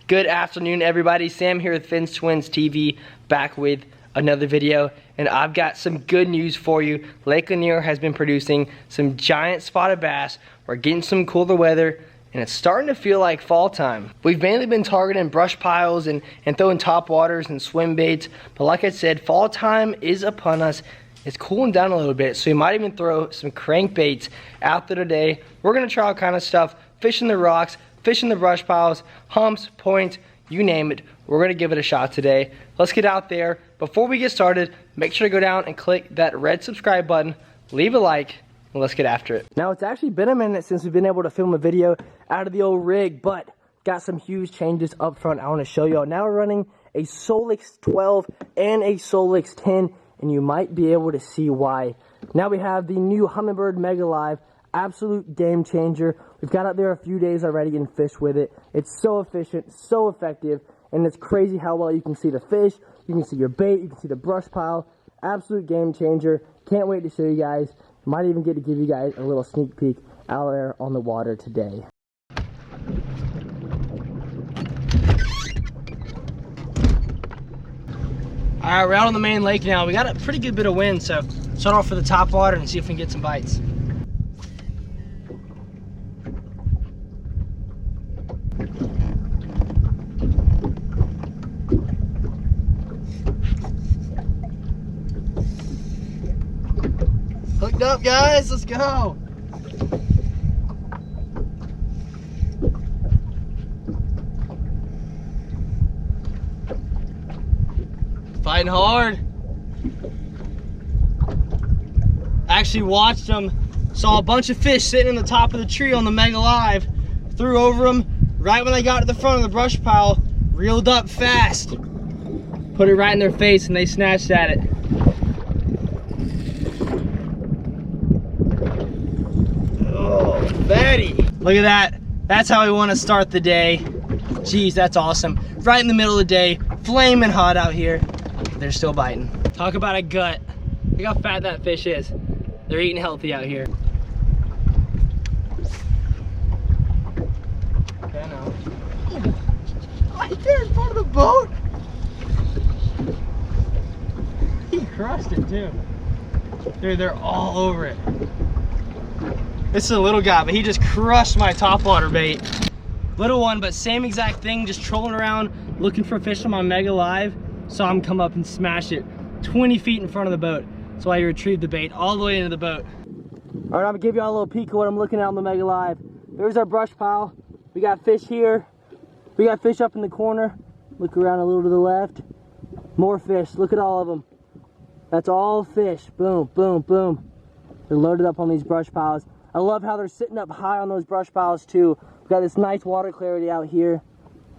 Good afternoon, everybody. Sam here with Finn's Twins TV, back with another video, and I've got some good news for you. Lake Lanier has been producing some giant spotted bass. We're getting some cooler weather, and it's starting to feel like fall time. We've mainly been targeting brush piles and throwing top waters and swim baits, but like I said, fall time is upon us. It's cooling down a little bit, so we might even throw some crankbaits out there today. We're gonna try all kind of stuff, fishing the rocks, fishing the brush piles, humps, points, you name it. We're gonna give it a shot today. Let's get out there. Before we get started, make sure to go down and click that red subscribe button, leave a like, and let's get after it. Now, it's actually been a minute since we've been able to film a video out of the old rig, but got some huge changes up front I wanna show y'all. Now we're running a Solix 12 and a Solix 10, and you might be able to see why. Now we have the new Humminbird Mega Live, absolute game changer. We've got out there a few days already and fished with it. It's so efficient, so effective, and it's crazy how well you can see the fish, you can see your bait, you can see the brush pile. Absolute game changer. Can't wait to show you guys. Might even get to give you guys a little sneak peek out there on the water today. Alright, we're out on the main lake now. We got a pretty good bit of wind, so start off for the top water and see if we can get some bites. Hooked up, guys, let's go. Fighting hard. Actually watched them, saw a bunch of fish sitting in the top of the tree on the Mega Live, threw over them. Right when I got to the front of the brush pile, reeled up fast, put it right in their face, and they snatched at it. Oh, Betty! Look at that. That's how we want to start the day. Jeez, that's awesome. Right in the middle of the day, flaming hot out here. They're still biting. Talk about a gut. Look how fat that fish is. They're eating healthy out here. Okay, now. Right there in front of the boat. He crushed it too. Dude, they're all over it. This is a little guy, but he just crushed my topwater bait. Little one, but same exact thing, just trolling around, looking for fish on my Mega Live. Saw him come up and smash it 20 feet in front of the boat. That's why he retrieved the bait all the way into the boat. All right, I'm gonna give y'all a little peek of what I'm looking at on the Mega Live. There's our brush pile. We got fish here. We got fish up in the corner. Look around a little to the left. More fish, look at all of them. That's all fish, boom, boom, boom. They're loaded up on these brush piles. I love how they're sitting up high on those brush piles too. We've got this nice water clarity out here,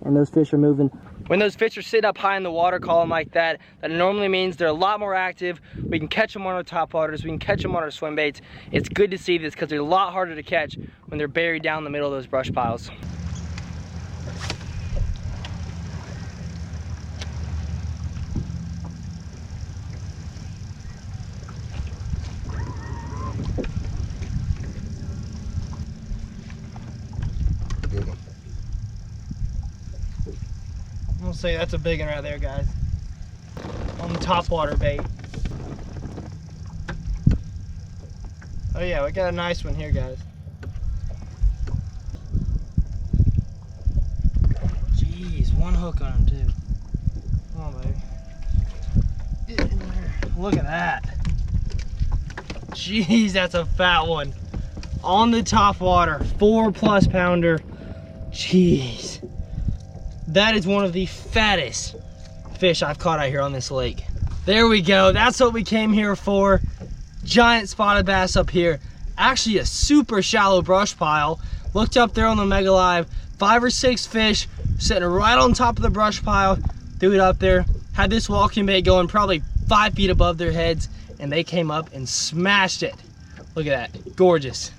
and those fish are moving. When those fish are sitting up high in the water column like that, that normally means they're a lot more active. We can catch them on our top waters, we can catch them on our swim baits. It's good to see this because they're a lot harder to catch when they're buried down in the middle of those brush piles. I'll say that's a big one right there, guys. On the top water bait. Oh yeah, we got a nice one here, guys. Jeez, one hook on him too. Come on, baby. Get in there. Look at that. Jeez, that's a fat one. On the top water, 4+ pounder. Jeez. That is one of the fattest fish I've caught out here on this lake. There we go, that's what we came here for. Giant spotted bass up here. Actually a super shallow brush pile. Looked up there on the Mega Live, 5 or 6 fish sitting right on top of the brush pile. Threw it up there, had this walking bait going probably 5 feet above their heads, and they came up and smashed it. Look at that, gorgeous.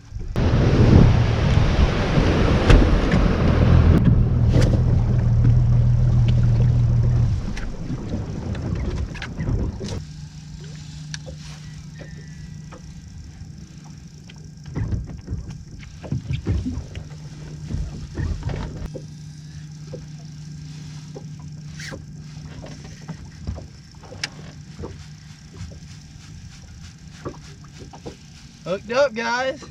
Hooked up, guys.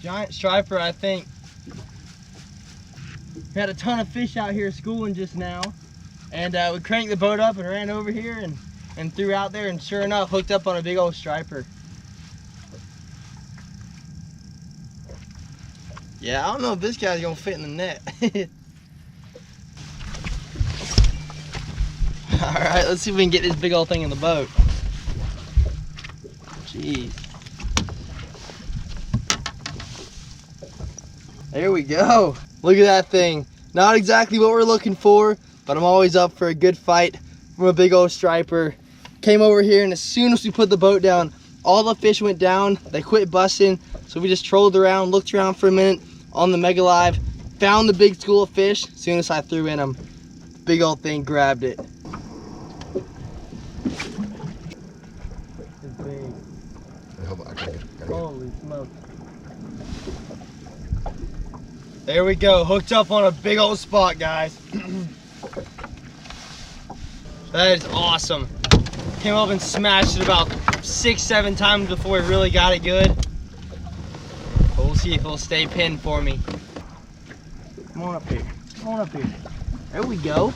Giant striper, I think. We had a ton of fish out here schooling just now. And we cranked the boat up and ran over here and threw out there, and sure enough, hooked up on a big old striper. Yeah, I don't know if this guy's gonna fit in the net. All right, let's see if we can get this big old thing in the boat. Jeez. There we go. Look at that thing. Not exactly what we're looking for, but I'm always up for a good fight from a big old striper. Came over here, and as soon as we put the boat down, all the fish went down. They quit busting, so we just trolled around, looked around for a minute on the Mega Live, found the big school of fish. As soon as I threw in them, big old thing grabbed it. It's big. Holy smoke. There we go, hooked up on a big old spot, guys. That is awesome. Came up and smashed it about 6-7 times before we really got it good. But we'll see if it'll stay pinned for me. Come on up here. Come on up here. There we go.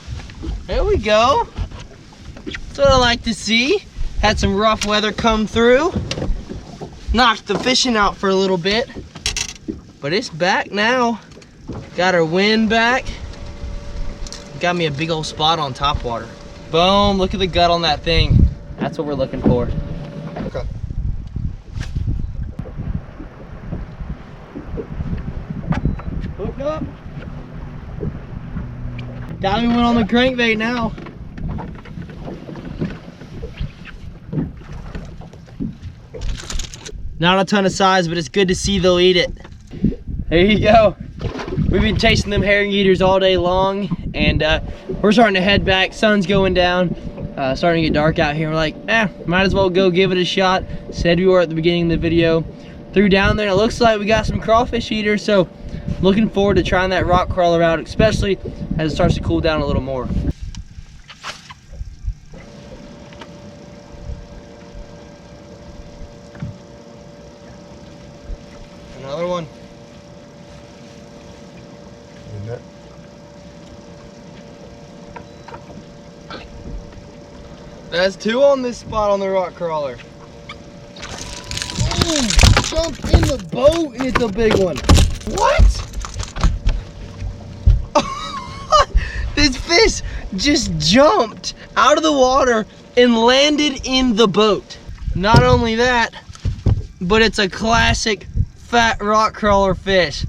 There we go. That's what I like to see. Had some rough weather come through. Knocked the fishing out for a little bit. But it's back now. Got our wind back. Got me a big old spot on Topwater. Boom, look at the gut on that thing. That's what we're looking for. Okay. Hooked up. Got me one on the crankbait now. Not a ton of size, but it's good to see they'll eat it. There you go. We've been chasing them herring eaters all day long, and we're starting to head back. Sun's going down, starting to get dark out here. We're like, might as well go give it a shot. Said we were at the beginning of the video. Threw down there, and it looks like we got some crawfish eaters, so looking forward to trying that rock crawler out, especially as it starts to cool down a little more. Another one. That's 2 on this spot on the rock crawler. Boom! Jump in the boat, and it's a big one. What? This fish just jumped out of the water and landed in the boat. Not only that, but it's a classic fat rock crawler fish.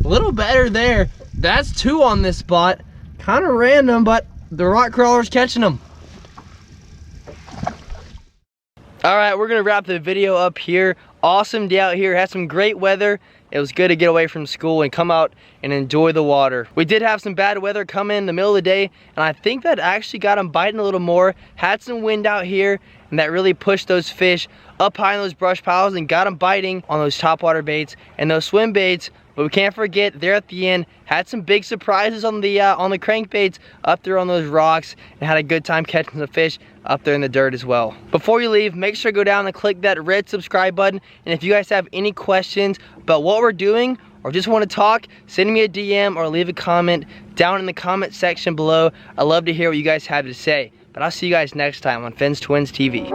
A little better there. That's 2 on this spot. Kind of random, but the rock crawler's catching them. All right, we're gonna wrap the video up here. Awesome day out here, had some great weather. It was good to get away from school and come out and enjoy the water. We did have some bad weather come in the middle of the day, and I think that actually got them biting a little more. Had some wind out here, and that really pushed those fish up high in those brush piles and got them biting on those topwater baits and those swim baits. But we can't forget, there at the end, had some big surprises on the crankbaits up there on those rocks, and had a good time catching some fish up there in the dirt as well. Before you leave, make sure to go down and click that red subscribe button. And if you guys have any questions about what we're doing, or just want to talk, send me a DM or leave a comment down in the comment section below. I love to hear what you guys have to say. But I'll see you guys next time on Fins Twins TV.